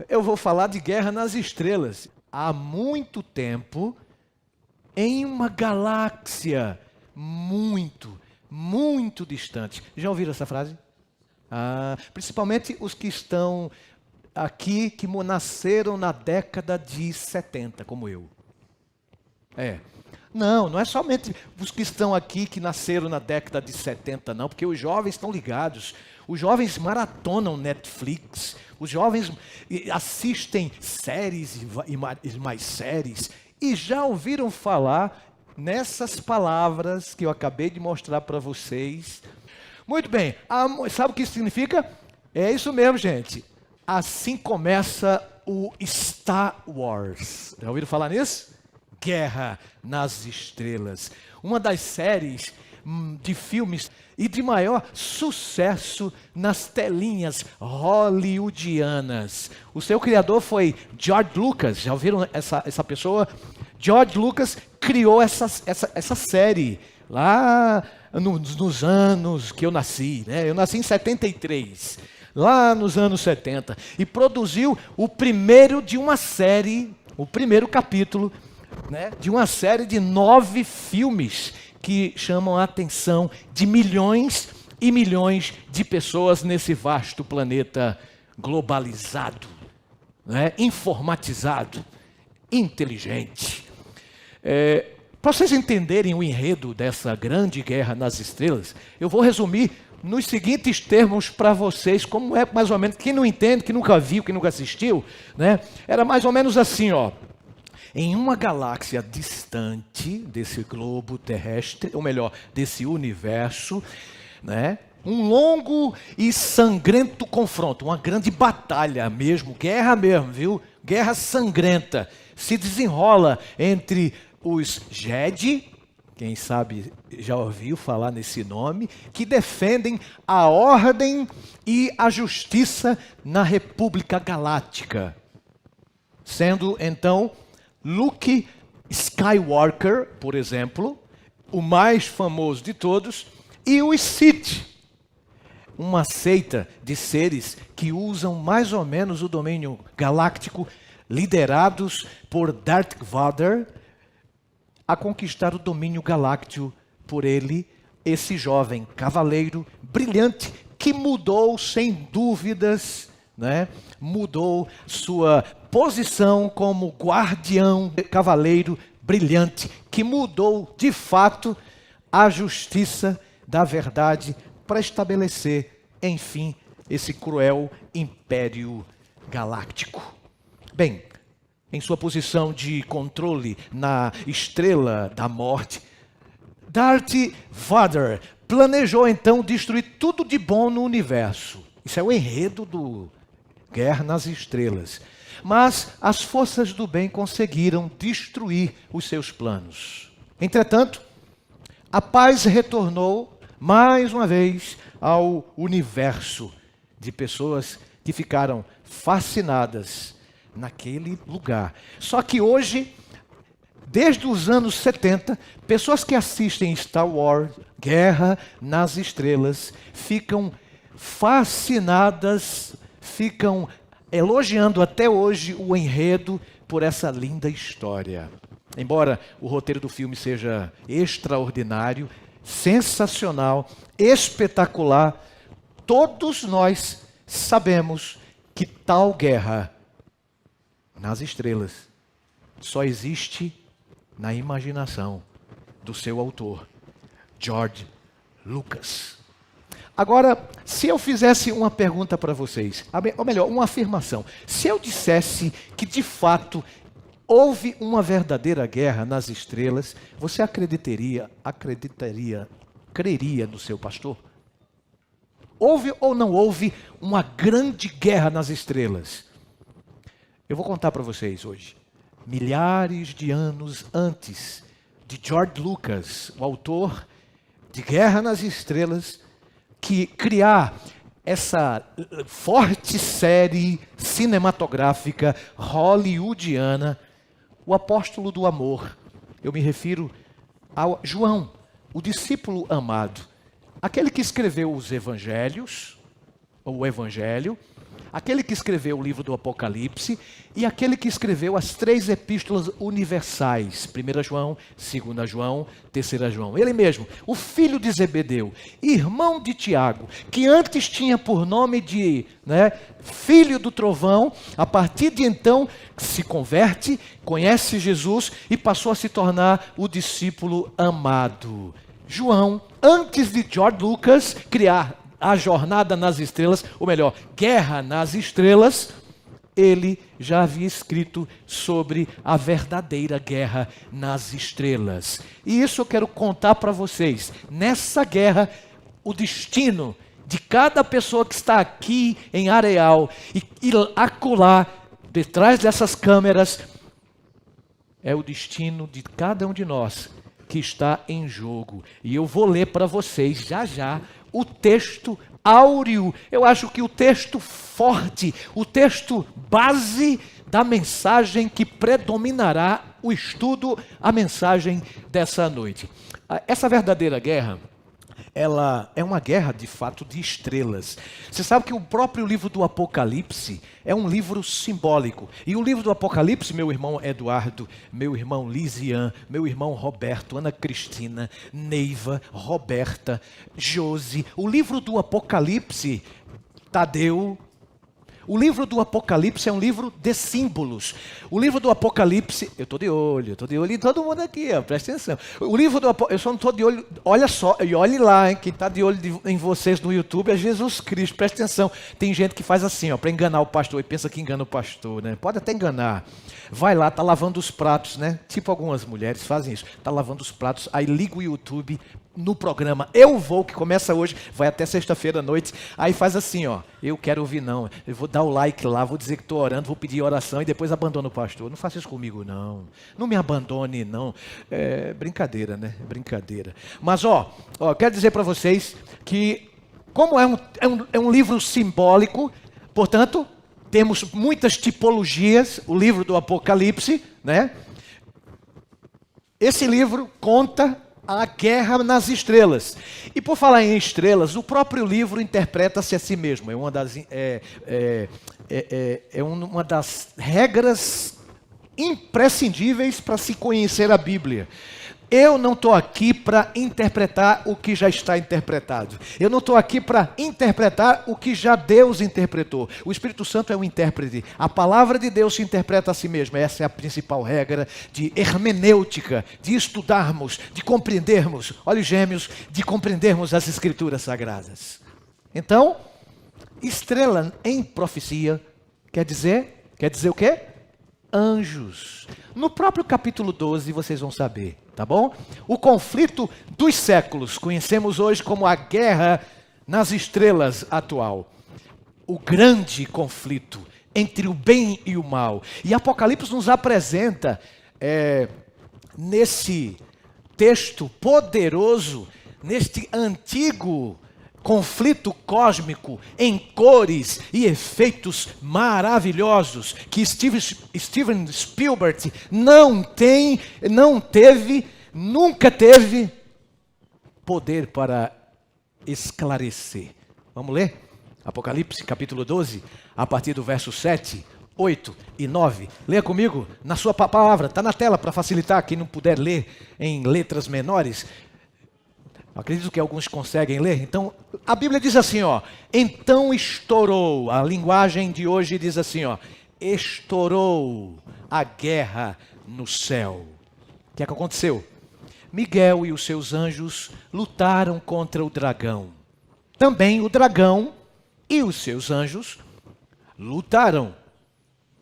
Eu vou falar de Guerra nas Estrelas. Há muito tempo, em uma galáxia muito distante. Já ouviram essa frase? Principalmente os que estão aqui, que nasceram na década de 70, como eu. Não é somente os que estão aqui que nasceram na década de 70, não, porque os jovens estão ligados. Os jovens maratonam Netflix, os jovens assistem séries e mais séries, e já ouviram falar nessas palavras que eu acabei de mostrar para vocês. Muito bem, sabe o que isso significa? É isso mesmo, gente. Assim começa o Star Wars. Já ouviram falar nisso? Guerra nas Estrelas. Uma das séries de filmes e de maior sucesso nas telinhas hollywoodianas. O seu criador foi George Lucas. Já ouviram essa pessoa? George Lucas criou essa série lá nos anos que eu nasci, né? Eu nasci em 73, lá nos anos 70, e produziu o primeiro de uma série, o primeiro capítulo, né, de uma série de 9 filmes que chamam a atenção de milhões e milhões de pessoas nesse vasto planeta globalizado, né, informatizado, inteligente. Para vocês entenderem o enredo dessa grande Guerra nas Estrelas, eu vou resumir nos seguintes termos para vocês, como é mais ou menos, quem não entende, que nunca viu, que nunca assistiu, né? Era mais ou menos assim, ó. Em uma galáxia distante desse globo terrestre, ou melhor, desse universo, né? Um longo e sangrento confronto, uma grande batalha mesmo, guerra mesmo, viu? Guerra sangrenta, se desenrola entre os Jedi, quem sabe já ouviu falar nesse nome, que defendem a ordem e a justiça na República Galáctica. Sendo, então, Luke Skywalker, por exemplo, o mais famoso de todos, e os Sith, uma seita de seres que usam mais ou menos o domínio galáctico, liderados por Darth Vader, a conquistar o domínio galáctico por ele, esse jovem cavaleiro brilhante que mudou sem dúvidas, né? Mudou sua posição como guardião, cavaleiro brilhante, que mudou de fato a justiça da verdade para estabelecer, enfim, esse cruel império galáctico. Bem, em sua posição de controle na Estrela da Morte, Darth Vader planejou então destruir tudo de bom no universo. Isso é o enredo do Guerra nas Estrelas. Mas as forças do bem conseguiram destruir os seus planos. Entretanto, a paz retornou mais uma vez ao universo de pessoas que ficaram fascinadas naquele lugar. Só que hoje, desde os anos 70, pessoas que assistem Star Wars, Guerra nas Estrelas, ficam fascinadas, ficam elogiando até hoje o enredo por essa linda história. Embora o roteiro do filme seja extraordinário, sensacional, espetacular, todos nós sabemos que tal guerra nas estrelas só existe na imaginação do seu autor, George Lucas. Agora, se eu fizesse uma pergunta para vocês, ou melhor, uma afirmação. Se eu dissesse que, de fato, houve uma verdadeira guerra nas estrelas, você creria no seu pastor? Houve ou não houve uma grande guerra nas estrelas? Eu vou contar para vocês hoje. Milhares de anos antes de George Lucas, o autor de Guerra nas Estrelas, que criar essa forte série cinematográfica hollywoodiana, o apóstolo do amor, eu me refiro a João, o discípulo amado, aquele que escreveu os evangelhos, ou o evangelho, aquele que escreveu o livro do Apocalipse e aquele que escreveu as 3 epístolas universais, 1 João, 2 João, 3 João. Ele mesmo, o filho de Zebedeu, irmão de Tiago, que antes tinha por nome de filho do trovão, a partir de então se converte, conhece Jesus e passou a se tornar o discípulo amado. João, antes de George Lucas criar a Jornada nas Estrelas, ou melhor, Guerra nas Estrelas, ele já havia escrito sobre a verdadeira guerra nas estrelas. E isso eu quero contar para vocês. Nessa guerra, o destino de cada pessoa que está aqui em Areal e acolá, detrás dessas câmeras, é o destino de cada um de nós que está em jogo. E eu vou ler para vocês já o texto áureo, eu acho que o texto forte, o texto base da mensagem que predominará o estudo, a mensagem dessa noite. Essa verdadeira guerra, ela é uma guerra de fato de estrelas. Você sabe que o próprio livro do Apocalipse é um livro simbólico. E o livro do Apocalipse, meu irmão Eduardo, meu irmão Lisian, meu irmão Roberto, Ana Cristina, Neiva, Roberta, Josi, o livro do Apocalipse, Tadeu, o livro do Apocalipse é um livro de símbolos. O livro do Apocalipse, eu estou de olho em todo mundo aqui, presta atenção. O livro do Apocalipse, eu só não estou de olho, olha só, e olhe lá, hein, quem está de olho em vocês no YouTube é Jesus Cristo, presta atenção. Tem gente que faz assim, para enganar o pastor, e pensa que engana o pastor, né? Pode até enganar. Vai lá, está lavando os pratos, né? Tipo algumas mulheres fazem isso, está lavando os pratos, aí liga o YouTube no programa Eu Vou, que começa hoje, vai até sexta-feira à noite, aí faz assim, eu quero ouvir não, eu vou dar o like lá, vou dizer que estou orando, vou pedir oração e depois abandono o pastor. Não faça isso comigo não, não me abandone não, é brincadeira, né, brincadeira. Mas quero dizer para vocês que como é um livro simbólico, portanto, temos muitas tipologias, o livro do Apocalipse, né? Esse livro conta a guerra nas estrelas. E por falar em estrelas, o próprio livro interpreta-se a si mesmo. É uma das regras imprescindíveis para se conhecer a Bíblia. Eu não estou aqui para interpretar o que já está interpretado. Eu não estou aqui para interpretar o que já Deus interpretou. O Espírito Santo é um intérprete. A palavra de Deus se interpreta a si mesma. Essa é a principal regra de hermenêutica, de estudarmos, de compreendermos, olhos gêmeos, de compreendermos as Escrituras Sagradas. Então, estrela em profecia quer dizer o quê? Anjos. No próprio capítulo 12 vocês vão saber, tá bom? O conflito dos séculos, conhecemos hoje como a guerra nas estrelas atual. O grande conflito entre o bem e o mal. E Apocalipse nos apresenta, nesse texto poderoso, neste antigo conflito cósmico em cores e efeitos maravilhosos que Steven Spielberg nunca teve poder para esclarecer. Vamos ler? Apocalipse capítulo 12, a partir do verso 7, 8 e 9. Leia comigo na sua palavra, está na tela para facilitar quem não puder ler em letras menores. Acredito que alguns conseguem ler. Então, a Bíblia diz assim, então estourou, a linguagem de hoje diz assim, estourou a guerra no céu. O que é que aconteceu? Miguel e os seus anjos lutaram contra o dragão. Também o dragão e os seus anjos lutaram,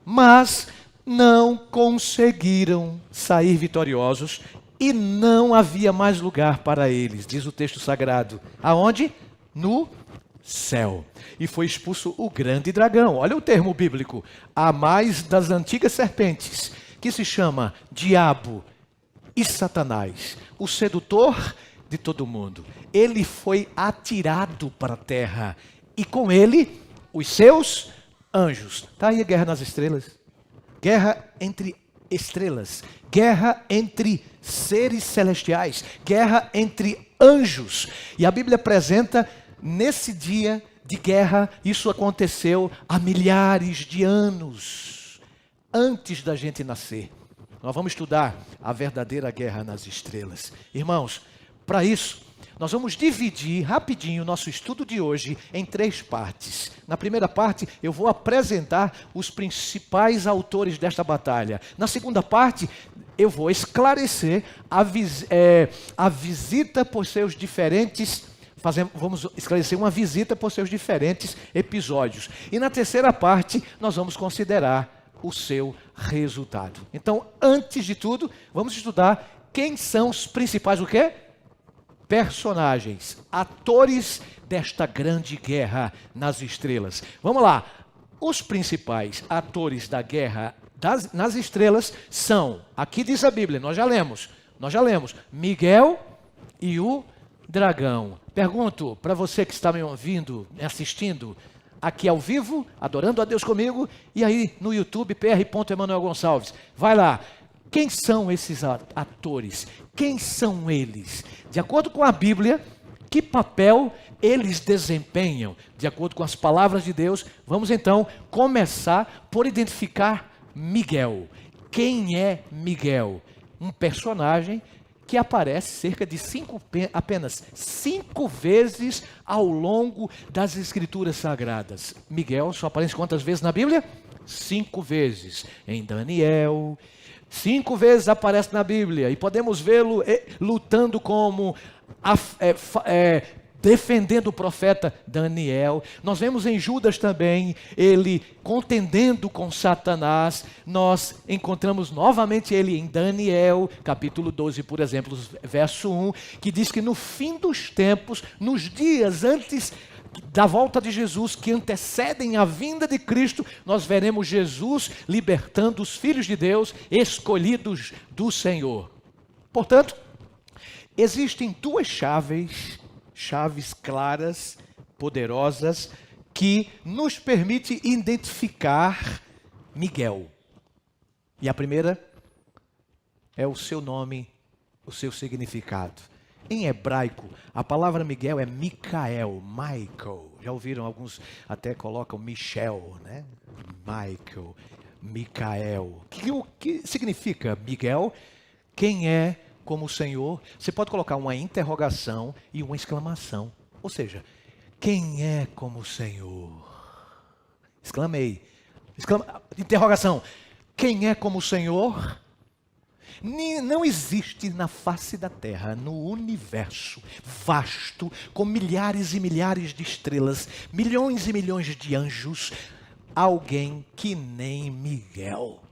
mas não conseguiram sair vitoriosos. E não havia mais lugar para eles, diz o texto sagrado. Aonde? No céu. E foi expulso o grande dragão. Olha o termo bíblico. A mais das antigas serpentes, que se chama Diabo e Satanás, o sedutor de todo mundo. Ele foi atirado para a terra. E com ele, os seus anjos. Está aí a guerra nas estrelas. Guerra entre estrelas. Guerra entre seres celestiais, guerra entre anjos. E a Bíblia apresenta nesse dia de guerra, isso aconteceu há milhares de anos, antes da gente nascer. Nós vamos estudar a verdadeira guerra nas estrelas. Irmãos, para isso, nós vamos dividir rapidinho o nosso estudo de hoje em 3 partes. Na primeira parte, eu vou apresentar os principais autores desta batalha. Na segunda parte, eu vou esclarecer a visita por seus diferentes... Vamos esclarecer uma visita por seus diferentes episódios. E na terceira parte, nós vamos considerar o seu resultado. Então, antes de tudo, vamos estudar quem são os principais o quê? Personagens, atores desta grande guerra nas estrelas. Vamos lá. Os principais atores da guerra nas estrelas são, aqui diz a Bíblia, nós já lemos, Miguel e o dragão. Pergunto para você que está me ouvindo, me assistindo, aqui ao vivo, adorando a Deus comigo, e aí no YouTube, pr.Emanuel Gonçalves. Vai lá. Quem são esses atores? Quem são eles? De acordo com a Bíblia, que papel eles desempenham? De acordo com as palavras de Deus, vamos então começar por identificar Miguel. Quem é Miguel? Um personagem que aparece cerca de apenas 5 vezes ao longo das Escrituras Sagradas. Miguel só aparece quantas vezes na Bíblia? 5 vezes. Em Daniel, 5 vezes aparece na Bíblia. E podemos vê-lo lutando como... defendendo o profeta Daniel. Nós vemos em Judas também, ele contendendo com Satanás. Nós encontramos novamente ele em Daniel, capítulo 12, por exemplo, verso 1, que diz que no fim dos tempos, nos dias antes da volta de Jesus, que antecedem a vinda de Cristo, nós veremos Jesus libertando os filhos de Deus, escolhidos do Senhor. Portanto, existem 2 chaves claras, poderosas, que nos permite identificar Miguel. E a primeira é o seu nome, o seu significado. Em hebraico, a palavra Miguel é Michael. Já ouviram? Alguns até colocam Michel, né? Michael. O que significa Miguel? Quem é como o Senhor? Você pode colocar uma interrogação e uma exclamação. Ou seja, quem é como o Senhor? Exclamei. Interrogação. Quem é como o Senhor? Não existe na face da terra, no universo vasto, com milhares e milhares de estrelas, milhões e milhões de anjos, alguém que nem Miguel.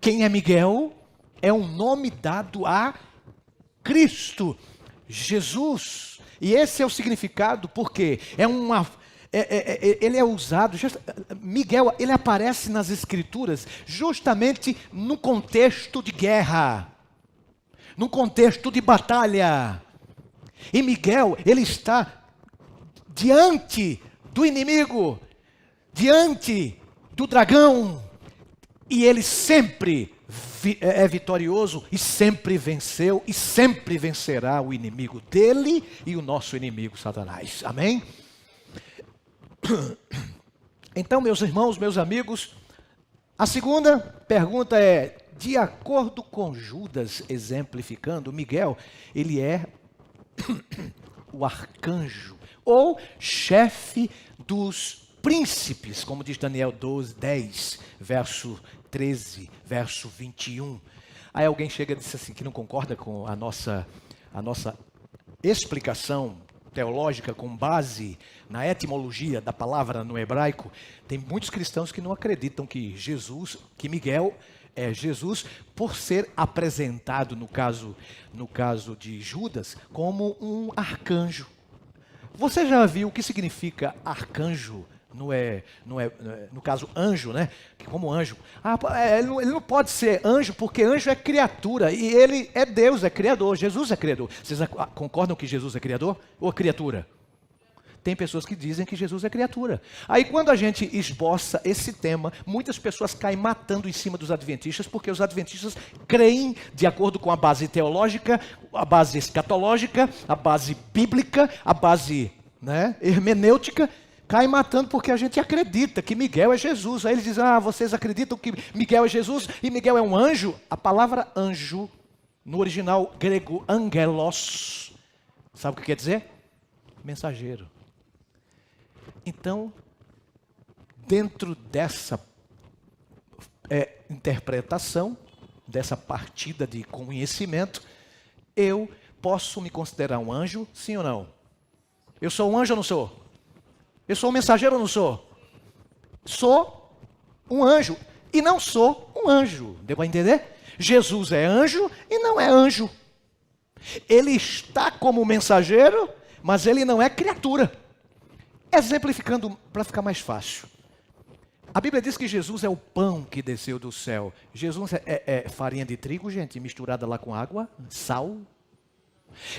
Quem é Miguel? É um nome dado a Cristo, Jesus. E esse é o significado, porque ele é usado, Miguel, ele aparece nas Escrituras justamente no contexto de guerra, no contexto de batalha. E Miguel, ele está diante do inimigo, diante do dragão, e ele sempre é vitorioso e sempre venceu e sempre vencerá o inimigo dele e o nosso inimigo Satanás. Amém? Então, meus irmãos, meus amigos, a segunda pergunta é, de acordo com Judas exemplificando, Miguel, ele é o arcanjo ou chefe dos príncipes, como diz Daniel 10, verso 13, verso 21. Aí alguém chega e diz assim, que não concorda com a nossa explicação teológica com base na etimologia da palavra no hebraico. Tem muitos cristãos que não acreditam que Miguel é Jesus, por ser apresentado, no caso de Judas, como um arcanjo. Você já viu o que significa arcanjo? No caso anjo, né? Como anjo. Ele não pode ser anjo, porque anjo é criatura, e ele é Deus, é criador. Jesus é criador. Vocês concordam que Jesus é criador ou criatura? Tem pessoas que dizem que Jesus é criatura. Aí quando a gente esboça esse tema, muitas pessoas caem matando em cima dos adventistas, porque os adventistas creem, de acordo com a base teológica, a base escatológica, a base bíblica, a base, né, hermenêutica, Cai matando porque a gente acredita que Miguel é Jesus. Aí eles dizem, vocês acreditam que Miguel é Jesus e Miguel é um anjo? A palavra anjo, no original grego angelos, sabe o que quer dizer? Mensageiro. Então, dentro dessa interpretação, dessa partida de conhecimento, eu posso me considerar um anjo, sim ou não? Eu sou um anjo ou não sou? Eu sou um mensageiro ou não sou? Sou um anjo e não sou um anjo. Deu para entender? Jesus é anjo e não é anjo. Ele está como mensageiro, mas ele não é criatura. Exemplificando para ficar mais fácil. A Bíblia diz que Jesus é o pão que desceu do céu. Jesus é farinha de trigo, gente, misturada lá com água, sal.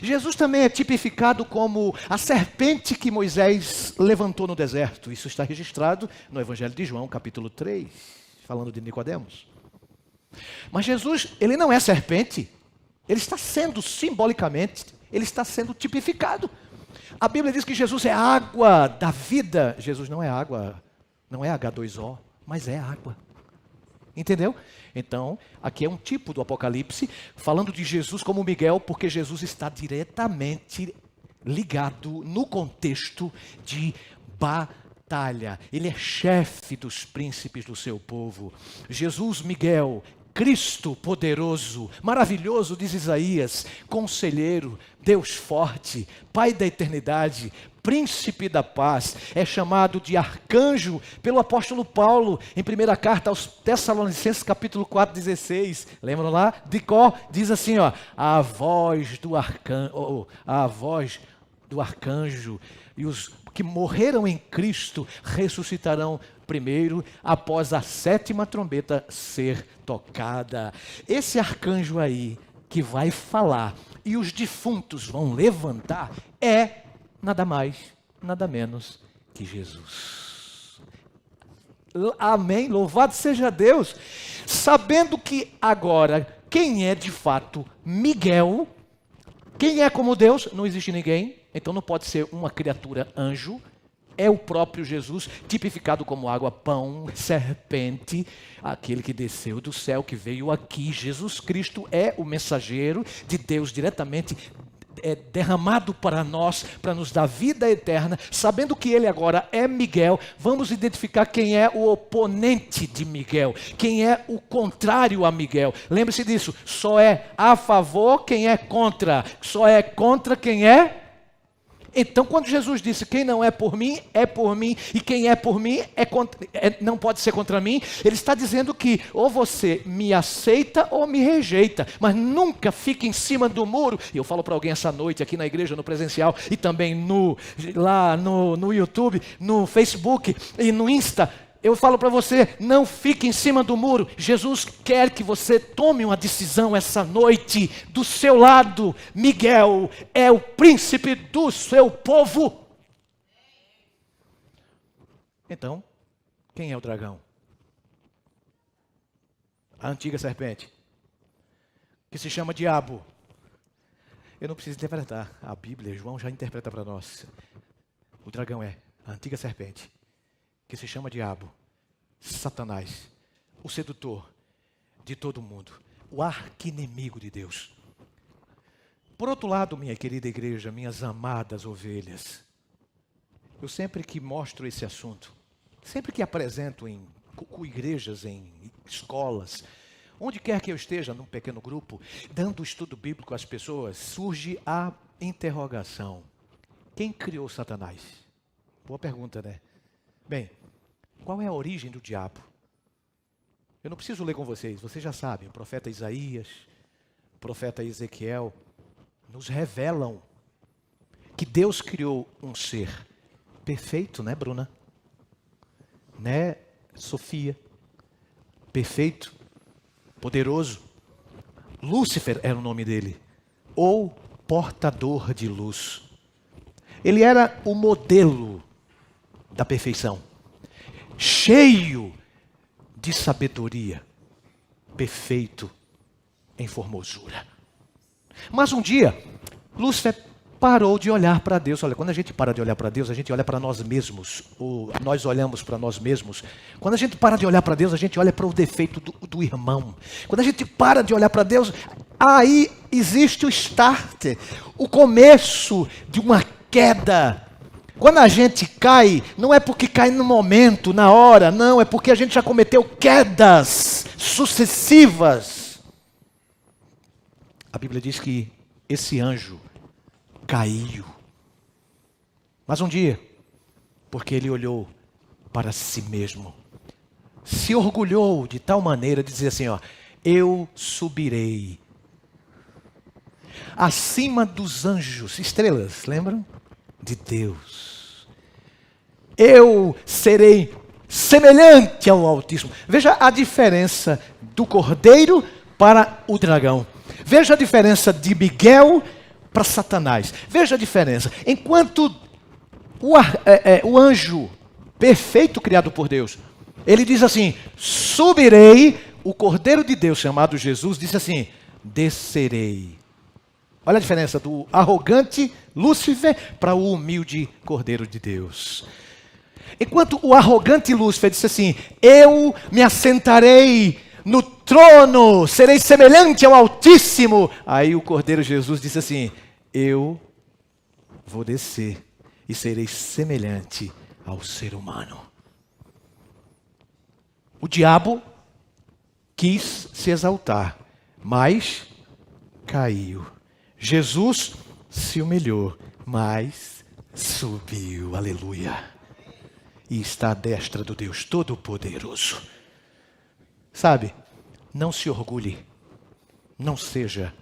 Jesus também é tipificado como a serpente que Moisés levantou no deserto. Isso está registrado no Evangelho de João, capítulo 3, falando de Nicodemos. Mas Jesus, ele não é serpente. Ele está sendo simbolicamente, ele está sendo tipificado. A Bíblia diz que Jesus é a água da vida. Jesus não é água, não é H2O, mas é água. Entendeu? Então, aqui é um tipo do Apocalipse, falando de Jesus como Miguel, porque Jesus está diretamente ligado no contexto de batalha. Ele é chefe dos príncipes do seu povo. Jesus, Miguel, Cristo poderoso, maravilhoso, diz Isaías, conselheiro, Deus forte, Pai da eternidade, príncipe da paz, é chamado de arcanjo pelo apóstolo Paulo, em primeira carta aos Tessalonicenses, capítulo 4, 16. Lembram lá? De cor, diz assim, a voz do arcanjo, e os que morreram em Cristo ressuscitarão primeiro, após a 7ª trombeta ser tocada. Esse arcanjo aí, que vai falar, e os defuntos vão levantar, é nada mais, nada menos que Jesus. Amém? Louvado seja Deus. Sabendo que agora, quem é de fato Miguel, quem é como Deus, não existe ninguém, então não pode ser uma criatura anjo, é o próprio Jesus, tipificado como água, pão, serpente, aquele que desceu do céu, que veio aqui. Jesus Cristo é o mensageiro de Deus diretamente derramado para nós, para nos dar vida eterna. Sabendo que ele agora é Miguel, vamos identificar quem é o oponente de Miguel, quem é o contrário a Miguel. Lembre-se disso, só é a favor quem é contra, só é contra quem é. Então, quando Jesus disse, quem não é por mim, e quem é por mim não pode ser contra mim, ele está dizendo que ou você me aceita ou me rejeita, mas nunca fique em cima do muro. E eu falo para alguém essa noite aqui na igreja, no presencial, e também lá no YouTube, no Facebook e no Insta, eu falo para você, não fique em cima do muro. Jesus quer que você tome uma decisão essa noite. Do seu lado, Miguel é o príncipe do seu povo. Então, quem é o dragão? A antiga serpente, que se chama diabo. Eu não preciso interpretar. A Bíblia, João já interpreta para nós. O dragão é a antiga serpente, que se chama diabo, Satanás, o sedutor de todo mundo, o arqui-inimigo de Deus. Por outro lado, minha querida igreja, minhas amadas ovelhas, eu sempre que mostro esse assunto, sempre que apresento em igrejas, em escolas, onde quer que eu esteja, num pequeno grupo, dando estudo bíblico às pessoas, surge a interrogação: quem criou Satanás? Boa pergunta, né? Bem, qual é a origem do diabo? Eu não preciso ler com vocês já sabem. O profeta Isaías, o profeta Ezequiel, nos revelam que Deus criou um ser perfeito, né, Bruna? Né, Sofia? Perfeito, poderoso. Lúcifer era o nome dele, ou portador de luz. Ele era o modelo da perfeição, cheio de sabedoria, perfeito em formosura. Mas um dia, Lúcifer parou de olhar para Deus. Olha, quando a gente para de olhar para Deus, a gente olha para nós mesmos. Ou nós olhamos para nós mesmos. Quando a gente para de olhar para Deus, a gente olha para o defeito do irmão. Quando a gente para de olhar para Deus, aí existe o start, o começo de uma queda. Quando a gente cai, não é porque cai no momento, na hora, não, é porque a gente já cometeu quedas sucessivas. A Bíblia diz que esse anjo caiu. Mas um dia, porque ele olhou para si mesmo, se orgulhou de tal maneira de dizer assim, ó, eu subirei acima dos anjos, estrelas, lembram? De Deus. Eu serei semelhante ao Altíssimo. Veja a diferença do cordeiro para o dragão. Veja a diferença de Miguel para Satanás. Veja a diferença. Enquanto o anjo perfeito criado por Deus, ele diz assim, subirei, o cordeiro de Deus chamado Jesus disse assim, descerei. Olha a diferença do arrogante Lúcifer para o humilde Cordeiro de Deus. Enquanto o arrogante Lúcifer disse assim, eu me assentarei no trono, serei semelhante ao Altíssimo. Aí o Cordeiro Jesus disse assim, eu vou descer e serei semelhante ao ser humano. O diabo quis se exaltar, mas caiu. Jesus se humilhou, mas subiu, aleluia. E está à destra do Deus Todo-Poderoso. Sabe, não se orgulhe, não seja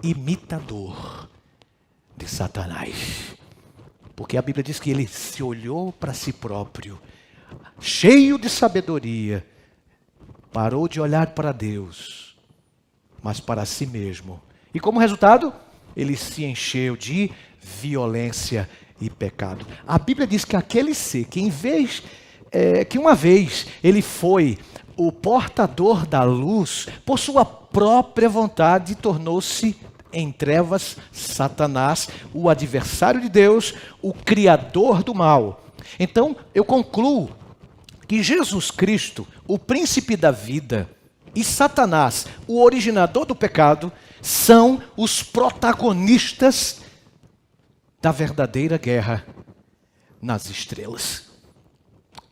imitador de Satanás. Porque a Bíblia diz que ele se olhou para si próprio, cheio de sabedoria, parou de olhar para Deus, mas para si mesmo. E como resultado, ele se encheu de violência e pecado. A Bíblia diz que aquele ser que que uma vez ele foi o portador da luz, por sua própria vontade tornou-se em trevas Satanás, o adversário de Deus, o criador do mal. Então eu concluo que Jesus Cristo, o príncipe da vida, e Satanás, o originador do pecado, são os protagonistas da verdadeira guerra nas estrelas.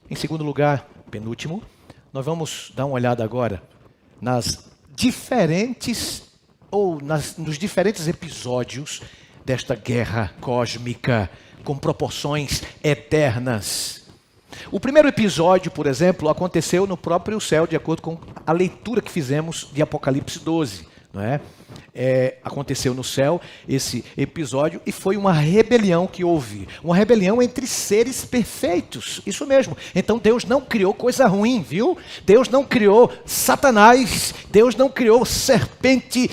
Em segundo lugar, penúltimo, nós vamos dar uma olhada agora nos diferentes episódios desta guerra cósmica com proporções eternas. O primeiro episódio, por exemplo, aconteceu no próprio céu, de acordo com a leitura que fizemos de Apocalipse 12. Não é? Aconteceu no céu esse episódio e foi uma rebelião que houve. Uma rebelião entre seres perfeitos. Isso mesmo. Então Deus não criou coisa ruim, viu? Deus não criou Satanás. Deus não criou serpente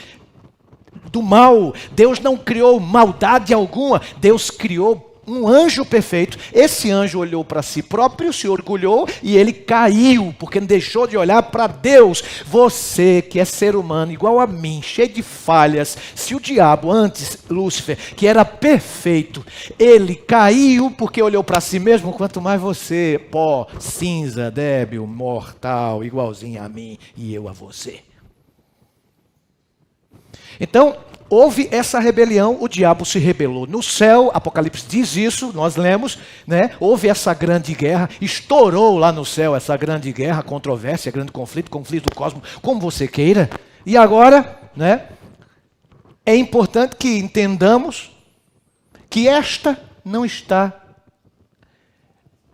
do mal. Deus não criou maldade alguma. Deus criou um anjo perfeito. Esse anjo olhou para si próprio, se orgulhou e ele caiu, porque deixou de olhar para Deus. Você que é ser humano igual a mim, cheio de falhas, se o diabo antes, Lúcifer, que era perfeito, ele caiu porque olhou para si mesmo, quanto mais você, pó, cinza, débil, mortal, igualzinho a mim e eu a você. Então, houve essa rebelião, o diabo se rebelou no céu, Apocalipse diz isso, nós lemos, né? Houve essa grande guerra, estourou lá no céu essa grande guerra, controvérsia, grande conflito do cosmos, como você queira. E agora, né? É importante que entendamos que esta não está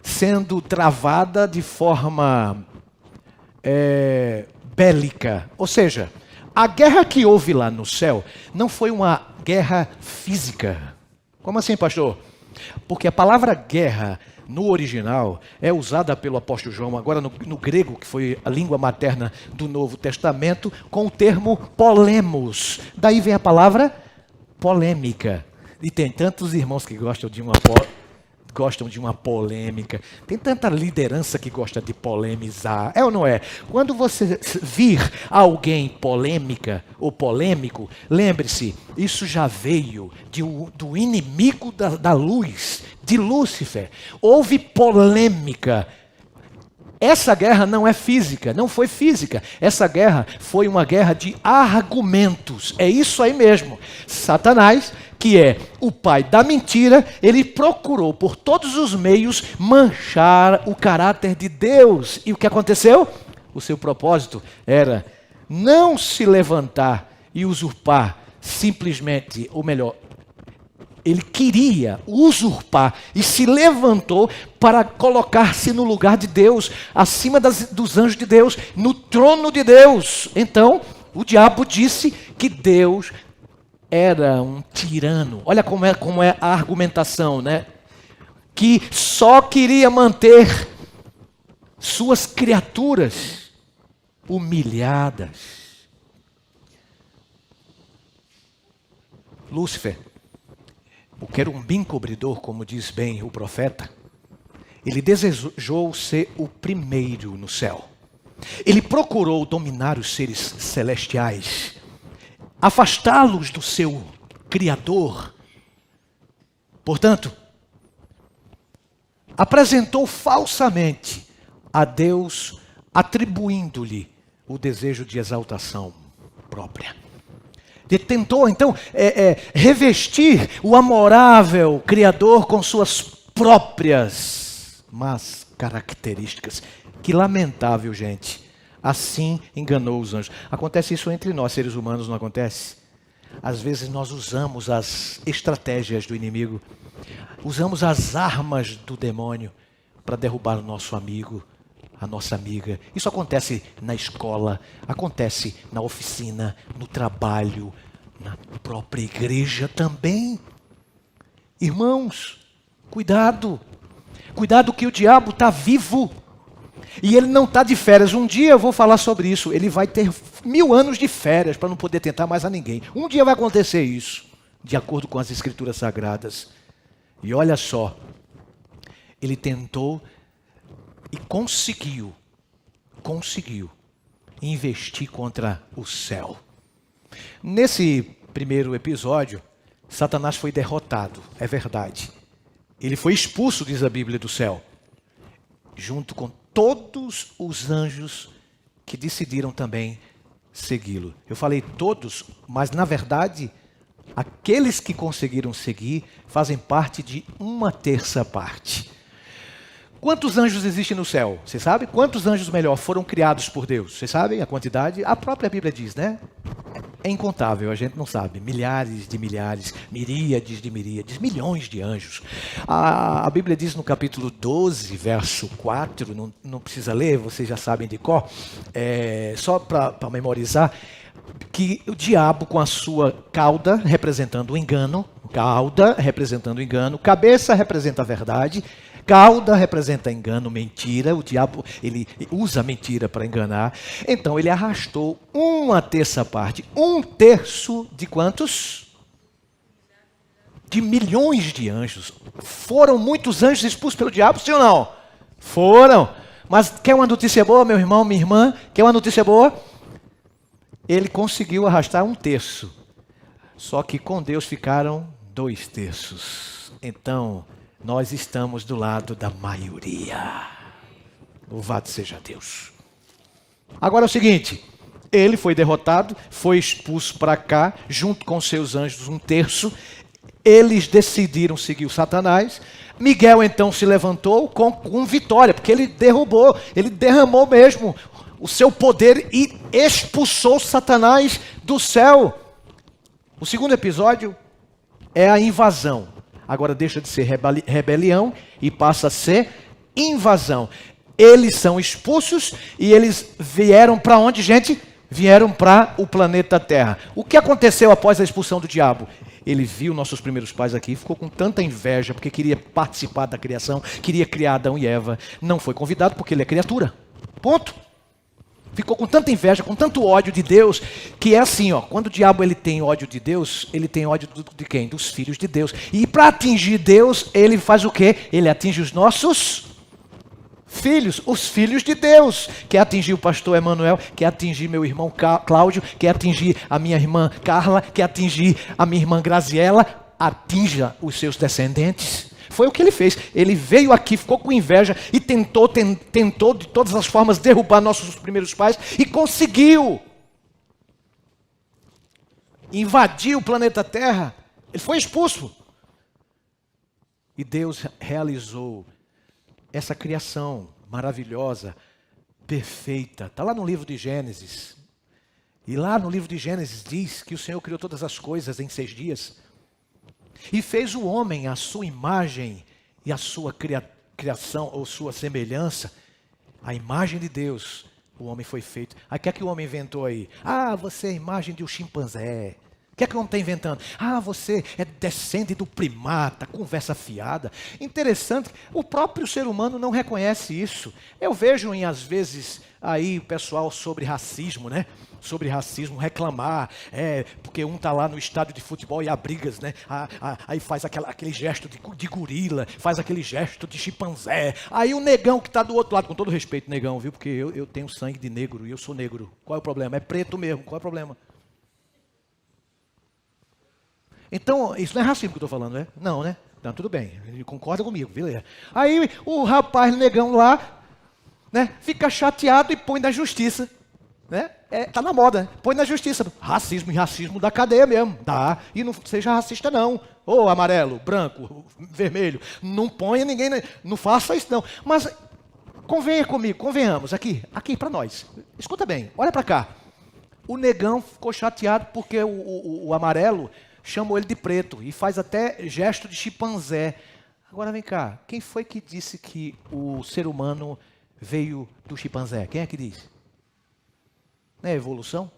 sendo travada de forma bélica, ou seja, a guerra que houve lá no céu não foi uma guerra física. Como assim, pastor? Porque a palavra guerra, no original, é usada pelo apóstolo João, agora no grego, que foi a língua materna do Novo Testamento, com o termo polemos. Daí vem a palavra polêmica. E tem tantos irmãos que gostam gostam de uma polêmica. Tem tanta liderança que gosta de polemizar. É ou não é? Quando você vir alguém polêmica ou polêmico, lembre-se, isso já veio do inimigo da luz, de Lúcifer. Houve polêmica. Essa guerra não é física, não foi física. Essa guerra foi uma guerra de argumentos. É isso aí mesmo. Satanás, que é o pai da mentira, ele procurou por todos os meios manchar o caráter de Deus. E o que aconteceu? O seu propósito era não se levantar e usurpar simplesmente, ou melhor, ele queria usurpar e se levantou para colocar-se no lugar de Deus, acima dos anjos de Deus, no trono de Deus. Então, o diabo disse que Deus era um tirano. Olha como é a argumentação, né? Que só queria manter suas criaturas humilhadas. Lúcifer, o querubim cobridor, como diz bem o profeta, ele desejou ser o primeiro no céu. Ele procurou dominar os seres celestiais, afastá-los do seu Criador. Portanto, apresentou falsamente a Deus, atribuindo-lhe o desejo de exaltação própria. Ele tentou, então, revestir o amorável Criador com suas próprias más características. Que lamentável, gente. Assim enganou os anjos. Acontece isso entre nós, seres humanos, não acontece? Às vezes nós usamos as estratégias do inimigo, usamos as armas do demônio para derrubar o nosso amigo, a nossa amiga. Isso acontece na escola, acontece na oficina, no trabalho, na própria igreja também. Irmãos, cuidado. Cuidado que o diabo está vivo. E ele não está de férias. Um dia eu vou falar sobre isso. Ele vai ter 1000 anos de férias para não poder tentar mais a ninguém. Um dia vai acontecer isso, de acordo com as Escrituras Sagradas. E olha só, ele tentou e conseguiu investir contra o céu. Nesse primeiro episódio, Satanás foi derrotado, é verdade. Ele foi expulso, diz a Bíblia, do céu, junto com todos os anjos que decidiram também segui-lo. Eu falei todos, mas na verdade, aqueles que conseguiram seguir fazem parte de 1/3 parte. Quantos anjos existem no céu? Você sabe? Quantos anjos, melhor, foram criados por Deus? Você sabe a quantidade? A própria Bíblia diz, né? É incontável, a gente não sabe. Milhares de milhares, miríades de miríades, milhões de anjos. A Bíblia diz no capítulo 12, verso 4, não precisa ler, vocês já sabem de cor, só para memorizar, que o diabo com a sua cauda representando o engano, cabeça representa a verdade, cauda representa engano, mentira. O diabo, ele usa a mentira para enganar. Então ele arrastou 1/3 parte. 1/3 de quantos? De milhões de anjos. Foram muitos anjos expulsos pelo diabo, sim ou não? Foram. Mas quer uma notícia boa, meu irmão, minha irmã? Quer uma notícia boa? Ele conseguiu arrastar 1/3. Só que com Deus ficaram 2/3. Então, nós estamos do lado da maioria. Louvado seja Deus. Agora é o seguinte, ele foi derrotado, foi expulso para cá, junto com seus anjos, 1/3. Eles decidiram seguir o Satanás. Miguel então se levantou com vitória, porque ele derramou mesmo o seu poder e expulsou Satanás do céu. O segundo episódio é a invasão. Agora deixa de ser rebelião e passa a ser invasão. Eles são expulsos e eles vieram para onde, gente? Vieram para o planeta Terra. O que aconteceu após a expulsão do diabo? Ele viu nossos primeiros pais aqui, ficou com tanta inveja porque queria participar da criação, queria criar Adão e Eva. Não foi convidado porque ele é criatura. Ponto. ficou com tanta inveja, com tanto ódio de Deus, que é assim, ó, quando o diabo ele tem ódio de Deus, ele tem ódio de quem? Dos filhos de Deus. E para atingir Deus, ele faz o quê? Ele atinge os nossos filhos, os filhos de Deus. Quer atingir o pastor Emanuel, quer atingir meu irmão Cláudio, quer atingir a minha irmã Carla, quer atingir a minha irmã Graziela, atinja os seus descendentes. Foi o que ele fez. Ele veio aqui, ficou com inveja e tentou de todas as formas derrubar nossos primeiros pais e conseguiu. Invadiu o planeta Terra. Ele foi expulso. E Deus realizou essa criação maravilhosa, perfeita. Está lá no livro de Gênesis. E lá no livro de Gênesis diz que o Senhor criou todas as coisas em 6 dias. E fez o homem à sua imagem e a sua criação ou sua semelhança. A imagem de Deus, o homem foi feito. Aí o que é que o homem inventou aí? Ah, você é a imagem de um chimpanzé. O que é que o homem está inventando? Ah, você é descende do primata, conversa fiada. Interessante, o próprio ser humano não reconhece isso. Eu vejo às vezes aí o pessoal sobre racismo, né? Sobre racismo reclamar, porque um está lá no estádio de futebol e há brigas, né? Aí faz aquele gesto de gorila, faz aquele gesto de chimpanzé. Aí o negão que está do outro lado, com todo respeito, negão, viu? Porque eu tenho sangue de negro e eu sou negro. Qual é o problema? É preto mesmo, qual é o problema? Então, isso não é racismo que eu estou falando, né? Não, né? Não, tudo bem, ele concorda comigo, beleza. Aí o rapaz negão lá, né? Fica chateado e põe na justiça. Né? Tá na moda, põe na justiça. Racismo e racismo da cadeia mesmo. Dá. E não seja racista não. Ou amarelo, branco, vermelho. Não ponha ninguém, não faça isso não. Mas convenha comigo, convenhamos, aqui para nós. Escuta bem, olha para cá. O negão ficou chateado porque o amarelo chamou ele de preto e faz até gesto de chimpanzé. Agora vem cá, quem foi que disse que o ser humano veio do chimpanzé? Quem é que disse? Não é evolução?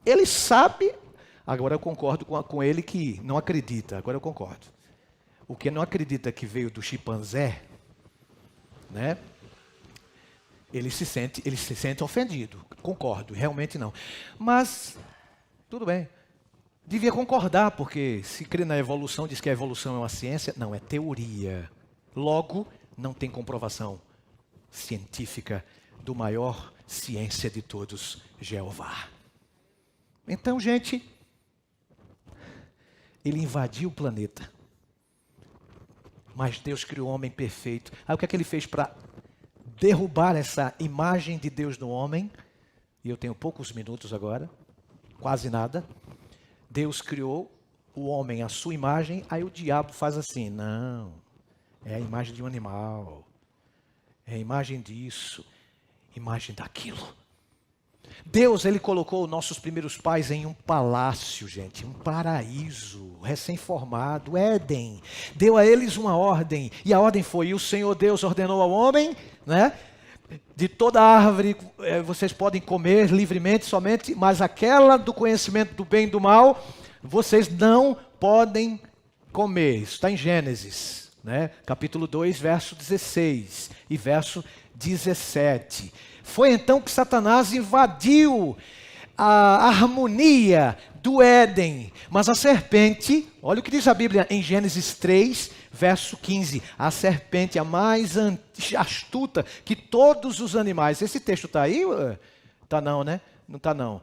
Ele sabe, agora eu concordo com ele que não acredita, agora eu concordo. O que não acredita que veio do chimpanzé, né? Ele se sente ofendido, concordo, realmente não. Mas, tudo bem, devia concordar, porque se crê na evolução, diz que a evolução é uma ciência, não, é teoria. Logo, não tem comprovação científica do maior ciência de todos, Jeová. Então, gente, ele invadiu o planeta. Mas Deus criou o homem perfeito. Aí o que é que ele fez para derrubar essa imagem de Deus no homem? E eu tenho poucos minutos agora, quase nada. Deus criou o homem à sua imagem, aí o diabo faz assim, não, é a imagem de um animal, é a imagem disso, imagem daquilo. Deus, ele colocou nossos primeiros pais em um palácio, gente, um paraíso, recém-formado, Éden. Deu a eles uma ordem, e a ordem foi, e o Senhor Deus ordenou ao homem, né? De toda árvore vocês podem comer livremente somente, mas aquela do conhecimento do bem e do mal, vocês não podem comer. Isso está em Gênesis, né? Capítulo 2, verso 16 e verso 17. Foi então que Satanás invadiu a harmonia do Éden. Mas a serpente, olha o que diz a Bíblia em Gênesis 3, verso 15. A serpente, a mais astuta que todos os animais. Esse texto está aí? Está não, né? Não está não.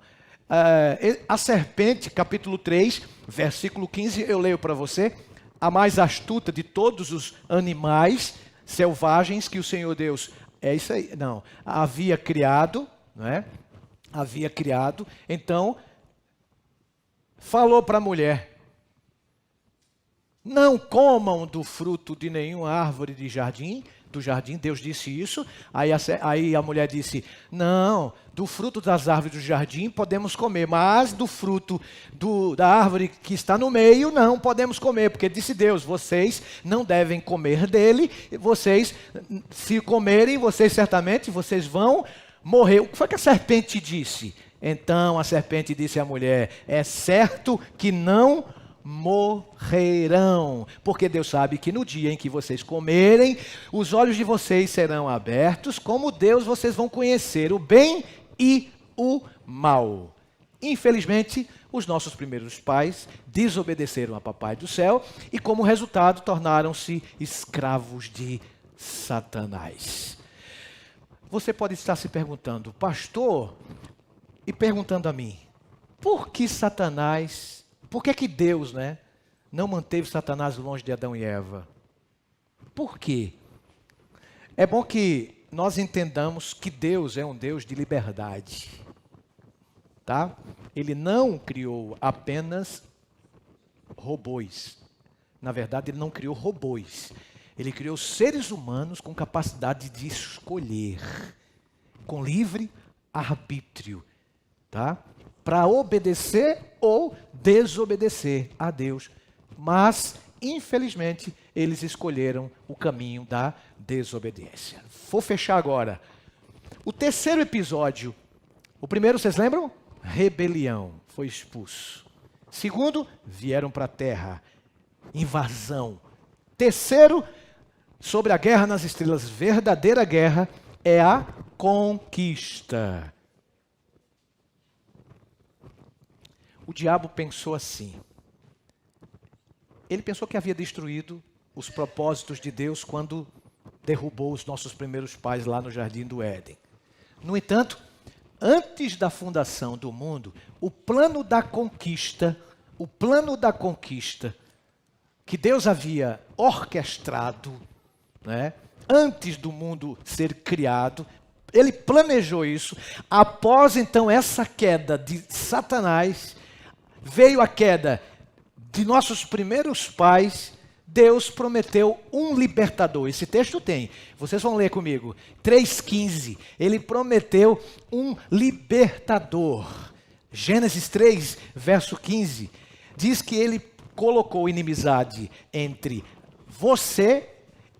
A serpente, capítulo 3, versículo 15, eu leio para você. A mais astuta de todos os animais selvagens que o Senhor Deus... É isso aí, não. Havia criado, não é? Havia criado, então, falou para a mulher, não comam do fruto de nenhuma árvore do jardim, Deus disse isso, aí a mulher disse, não, do fruto das árvores do jardim podemos comer, mas do fruto da árvore que está no meio não podemos comer, porque disse Deus, vocês não devem comer dele, vocês, se comerem, vocês vão morrer. O que foi que a serpente disse? Então a serpente disse à mulher, é certo que não morrerão. Porque Deus sabe que no dia em que vocês comerem, os olhos de vocês serão abertos, como Deus vocês vão conhecer o bem e o mal. Infelizmente, os nossos primeiros pais desobedeceram a Papai do Céu e, como resultado, tornaram-se escravos de Satanás. Você pode estar se perguntando, pastor, e perguntando a mim, por que Satanás, por que Deus, não manteve Satanás longe de Adão e Eva? Por quê? É bom que nós entendamos que Deus é um Deus de liberdade. Tá? Ele não criou apenas robôs. Na verdade, ele não criou robôs. Ele criou seres humanos com capacidade de escolher, com livre arbítrio, tá? Para obedecer ou desobedecer a Deus. Mas, infelizmente, eles escolheram o caminho da desobediência. Vou fechar agora. O terceiro episódio. O primeiro, vocês lembram? Rebelião, foi expulso. Segundo, vieram para a terra, invasão. Terceiro, sobre a guerra nas estrelas, verdadeira guerra é a conquista. O diabo pensou assim. Ele pensou que havia destruído os propósitos de Deus quando derrubou os nossos primeiros pais lá no Jardim do Éden. No entanto, antes da fundação do mundo, o plano da conquista que Deus havia orquestrado, antes do mundo ser criado, ele planejou isso. Após então essa queda de Satanás, veio a queda de nossos primeiros pais. Deus prometeu um libertador. Esse texto tem. Vocês vão ler comigo. 3,15. Ele prometeu um libertador. Gênesis 3, verso 15. Diz que ele colocou inimizade entre você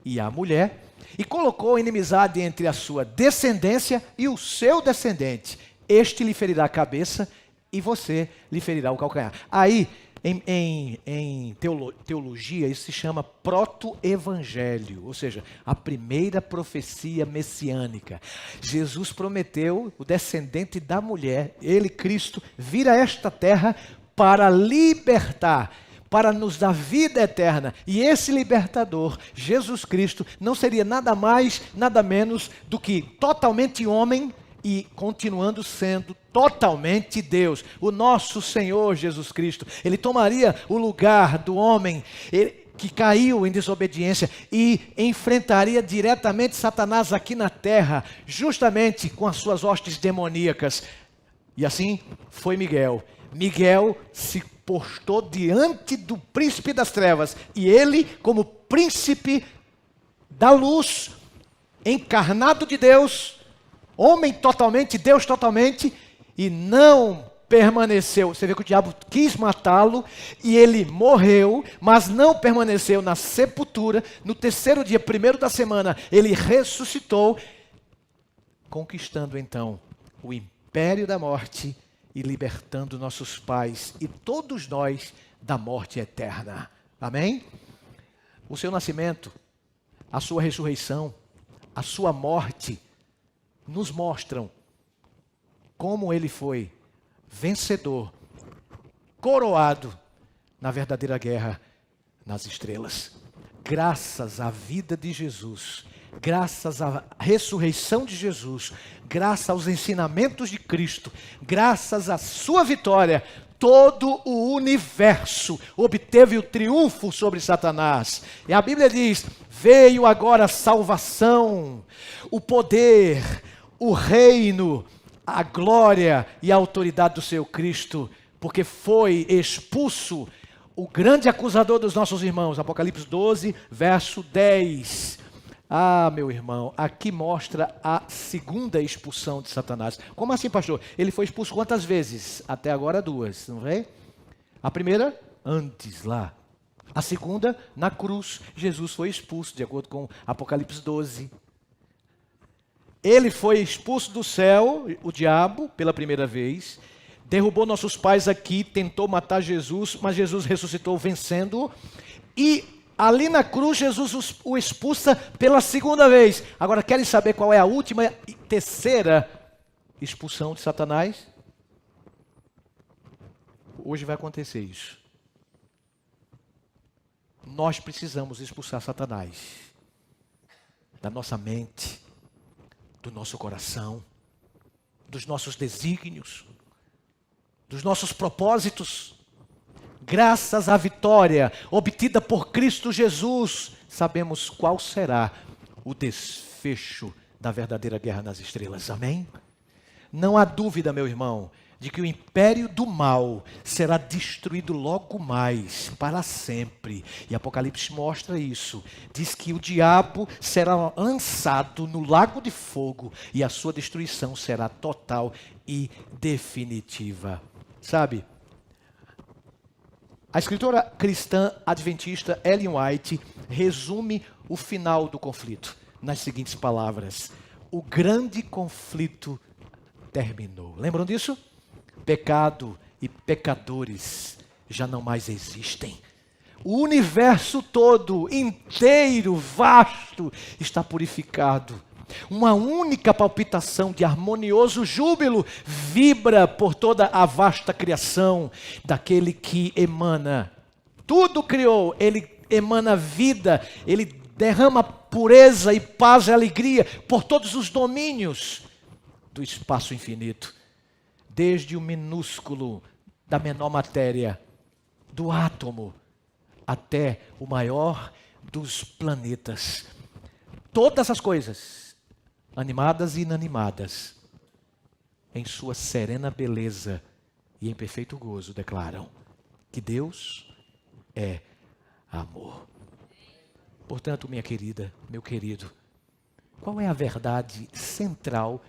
e a mulher e colocou inimizade entre a sua descendência e o seu descendente. Este lhe ferirá a cabeça e você lhe ferirá o calcanhar. Aí, em teologia, isso se chama proto-evangelho, ou seja, a primeira profecia messiânica. Jesus prometeu o descendente da mulher, ele, Cristo, vir a esta terra para libertar, para nos dar vida eterna. E esse libertador, Jesus Cristo, não seria nada mais, nada menos do que totalmente homem e continuando sendo totalmente Deus. O nosso Senhor Jesus Cristo, ele tomaria o lugar do homem que caiu em desobediência e enfrentaria diretamente Satanás aqui na terra, justamente com as suas hostes demoníacas. E assim foi Miguel. Miguel se postou diante do príncipe das trevas e ele, como príncipe da luz, encarnado de Deus, homem totalmente, Deus totalmente, e não permaneceu. Você vê que o diabo quis matá-lo e ele morreu, mas não permaneceu na sepultura. No terceiro dia, primeiro da semana, ele ressuscitou, conquistando então o império da morte e libertando nossos pais e todos nós da morte eterna. Amém? O seu nascimento, a sua ressurreição, a sua morte, nos mostram como ele foi vencedor, coroado na verdadeira guerra nas estrelas. Graças à vida de Jesus, graças à ressurreição de Jesus, graças aos ensinamentos de Cristo, graças à sua vitória, todo o universo obteve o triunfo sobre Satanás. E a Bíblia diz: veio agora a salvação, o poder, o reino, a glória e a autoridade do seu Cristo, porque foi expulso o grande acusador dos nossos irmãos. Apocalipse 12, verso 10. Ah, meu irmão, aqui mostra a segunda expulsão de Satanás. Como assim, pastor? Ele foi expulso quantas vezes? Até agora 2, não é? A primeira, antes lá. A segunda, na cruz, Jesus foi expulso, de acordo com Apocalipse 12. Ele foi expulso do céu, o diabo, pela primeira vez. derrubou nossos pais aqui, tentou matar Jesus, mas Jesus ressuscitou vencendo. E ali na cruz, Jesus o expulsa pela segunda vez. Agora, querem saber qual é a última e terceira expulsão de Satanás? Hoje vai acontecer isso. Nós precisamos expulsar Satanás da nossa mente, do nosso coração, dos nossos desígnios, dos nossos propósitos. Graças à vitória obtida por Cristo Jesus, sabemos qual será o desfecho da verdadeira guerra nas estrelas. Amém? Não há dúvida, meu irmão, de que o império do mal será destruído logo mais, para sempre. E Apocalipse mostra isso. Diz que o diabo será lançado no lago de fogo e a sua destruição será total e definitiva. Sabe, a escritora cristã adventista Ellen White resume o final do conflito nas seguintes palavras: o grande conflito terminou. Lembram disso? Pecado e pecadores já não mais existem. O universo todo, inteiro, vasto, está purificado. Uma única palpitação de harmonioso júbilo vibra por toda a vasta criação daquele que emana. Tudo criou, ele emana vida, ele derrama pureza e paz e alegria por todos os domínios do espaço infinito. Desde o minúsculo da menor matéria, do átomo, até o maior dos planetas. Todas as coisas, animadas e inanimadas, em sua serena beleza e em perfeito gozo, declaram que Deus é amor. Portanto, minha querida, meu querido, qual é a verdade central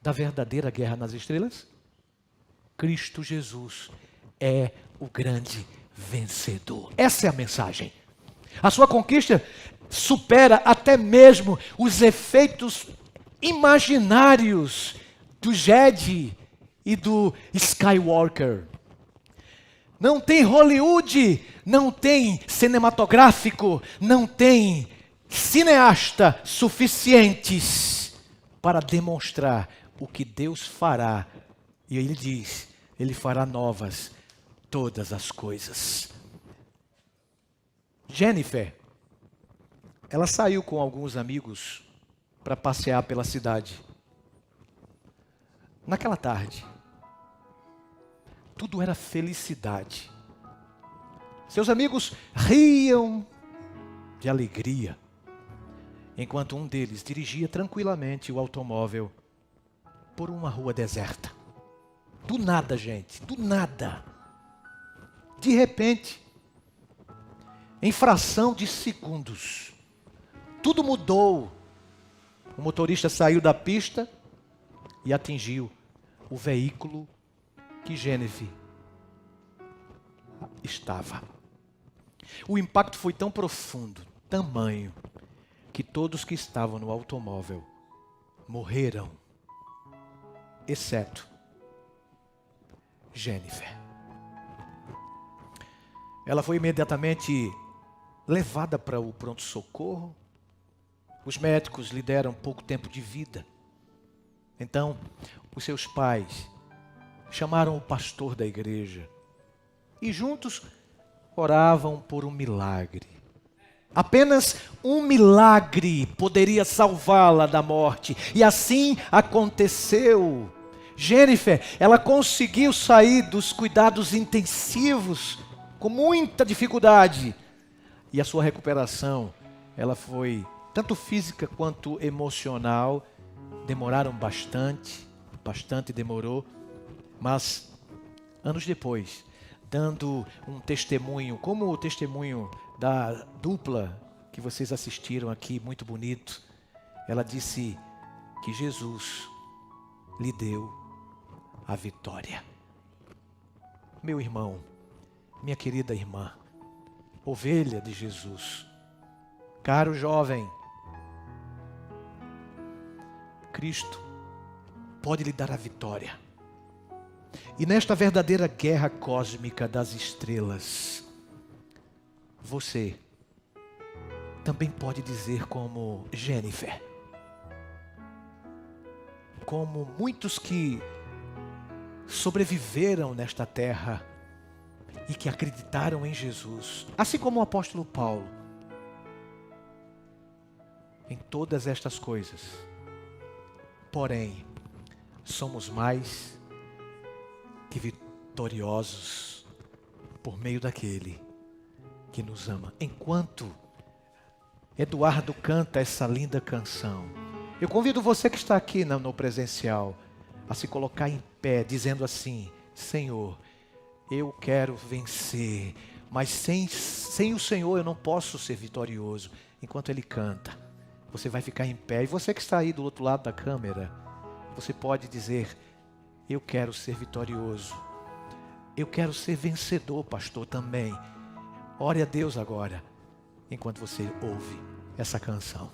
da verdadeira guerra nas estrelas? Cristo Jesus é o grande vencedor. Essa é a mensagem. A sua conquista supera até mesmo os efeitos imaginários do Jedi e do Skywalker. Não tem Hollywood, não tem cinematográfico, não tem cineasta suficientes para demonstrar o que Deus fará. E ele diz: Ele fará novas todas as coisas. Jennifer, ela saiu com alguns amigos para passear pela cidade. Naquela tarde, tudo era felicidade. Seus amigos riam de alegria, enquanto um deles dirigia tranquilamente o automóvel por uma rua deserta. Do nada, gente, do nada. De repente, em fração de segundos, tudo mudou. O motorista saiu da pista e atingiu o veículo que Jennifer estava. O impacto foi tão profundo, tamanho, que todos que estavam no automóvel morreram, exceto Jennifer. Ela foi imediatamente levada para o pronto-socorro. Os médicos lhe deram pouco tempo de vida. Então, os seus pais chamaram o pastor da igreja e juntos oravam por um milagre. Apenas um milagre poderia salvá-la da morte. E assim aconteceu. Jennifer, ela conseguiu sair dos cuidados intensivos com muita dificuldade. E a sua recuperação, ela foi tanto física quanto emocional. Demoraram bastante demorou. Mas, anos depois, dando um testemunho, como o testemunho da dupla que vocês assistiram aqui, muito bonito, ela disse que Jesus lhe deu a vitória. Meu irmão, minha querida irmã, ovelha de Jesus, caro jovem, Cristo pode lhe dar a vitória. E nesta verdadeira guerra cósmica das estrelas, você também pode dizer como Jennifer, como muitos que sobreviveram nesta terra e que acreditaram em Jesus, assim como o apóstolo Paulo, em todas estas coisas. Porém, somos mais que vitoriosos por meio daquele que nos ama. Enquanto Eduardo canta essa linda canção, eu convido você que está aqui no presencial a se colocar em pé, dizendo assim: Senhor, eu quero vencer, mas sem o Senhor eu não posso ser vitorioso. Enquanto Ele canta, você vai ficar em pé. E você que está aí do outro lado da câmera, você pode dizer: eu quero ser vitorioso. Eu quero ser vencedor, pastor, também. Ore a Deus agora, enquanto você ouve essa canção.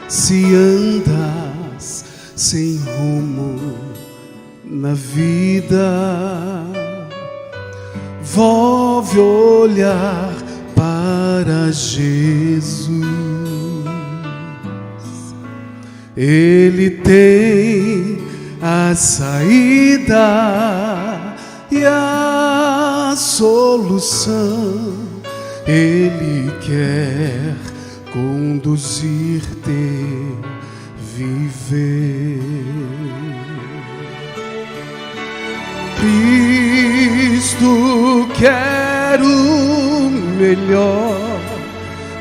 Se andas sem rumo na vida, volve olhar para Jesus. Ele tem a saída e a solução. Ele quer conduzir-te a viver. Cristo quer o melhor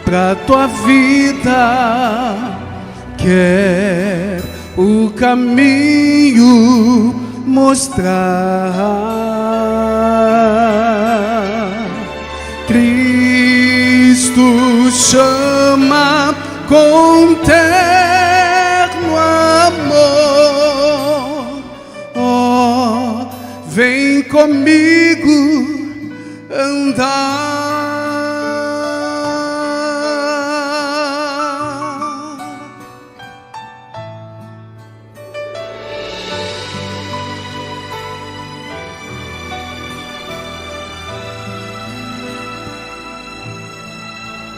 para tua vida, quer o caminho mostrar. Cristo chama com terno amor. Oh, vem comigo andar.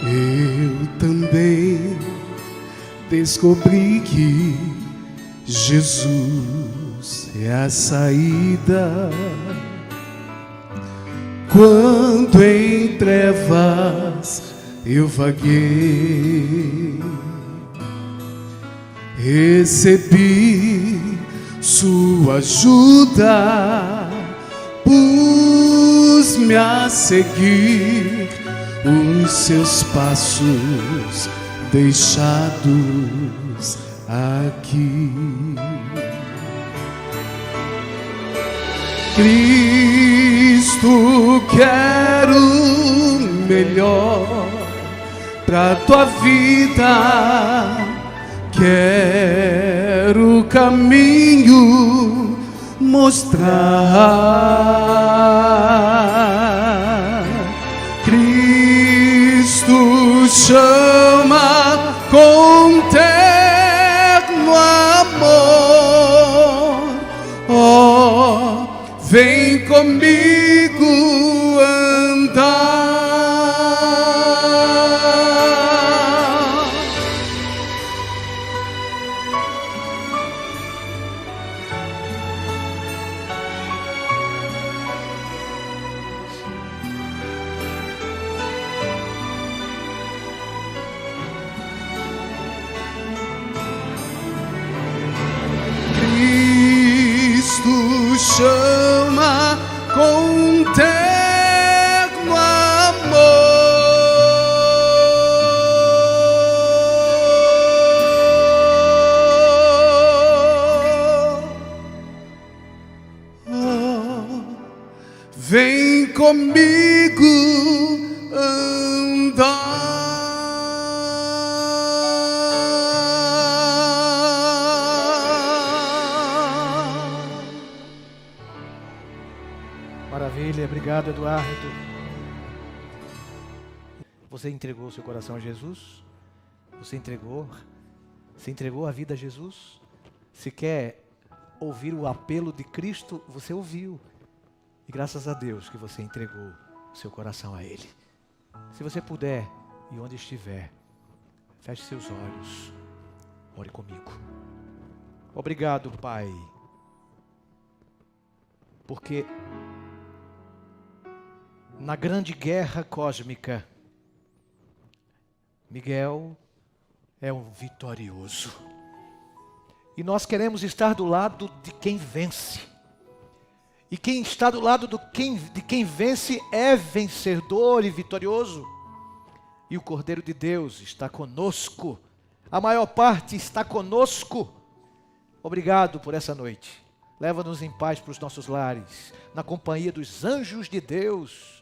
Eu também descobri que Jesus é a saída. Quando em trevas eu vaguei, recebi sua ajuda, pus-me a seguir os seus passos deixados aqui. Cristo quer o melhor pra tua vida, quer o caminho mostrar. Cristo chama com terno amor. Oh, vem comigo andar. Cristo chama com terno amor. Oh, vem comigo andar. Maravilha, obrigado, Eduardo. Você entregou seu coração a Jesus? Você entregou a vida a Jesus? Se quer ouvir o apelo de Cristo, você ouviu. E graças a Deus que você entregou o seu coração a Ele. Se você puder, e onde estiver, feche seus olhos. Ore comigo. Obrigado, Pai. Porque na grande guerra cósmica, Miguel é um vitorioso. E nós queremos estar do lado de quem vence. E quem está do lado de quem vence é vencedor e vitorioso. E o Cordeiro de Deus está conosco. A maior parte está conosco. Obrigado por essa noite. Leva-nos em paz para os nossos lares, na companhia dos anjos de Deus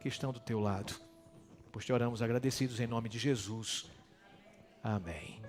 que estão do teu lado. Pois te oramos agradecidos em nome de Jesus. Amém.